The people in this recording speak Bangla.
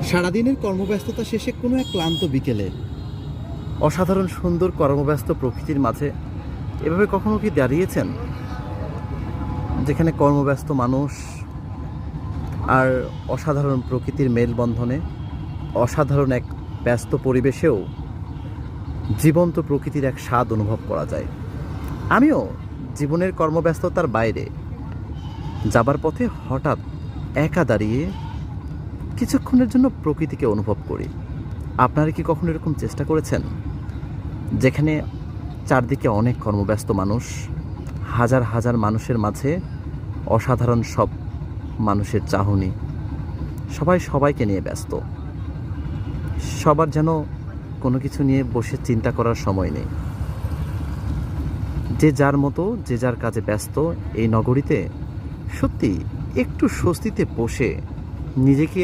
সারাদিনের কর্মব্যস্ততা শেষে কোনো এক ক্লান্ত বিকেলে অসাধারণ সুন্দর কর্মব্যস্ত প্রকৃতির মাঝে এভাবে কখনো কি দাঁড়িয়েছেন, যেখানে কর্মব্যস্ত মানুষ আর অসাধারণ প্রকৃতির মেলবন্ধনে অসাধারণ এক ব্যস্ত পরিবেশেও জীবন্ত প্রকৃতির এক স্বাদ অনুভব করা যায়। আমিও জীবনের কর্মব্যস্ততার বাইরে যাবার পথে হঠাৎ একা দাঁড়িয়ে কিছুক্ষণের জন্য প্রকৃতিকে অনুভব করি। আপনারা কি কখনো এরকম চেষ্টা করেছেন, যেখানে চারদিকে অনেক কর্মব্যস্ত মানুষ, হাজার হাজার মানুষের মাঝে অসাধারণ সব মানুষের চাহনি, সবাই সবাইকে নিয়ে ব্যস্ত, সবার যেন কোনো কিছু নিয়ে বসে চিন্তা করার সময় নেই, যে যার মতো যে যার কাজে ব্যস্ত। এই নগরীতে সত্যি একটু স্বস্তিতে বসে নিজেকে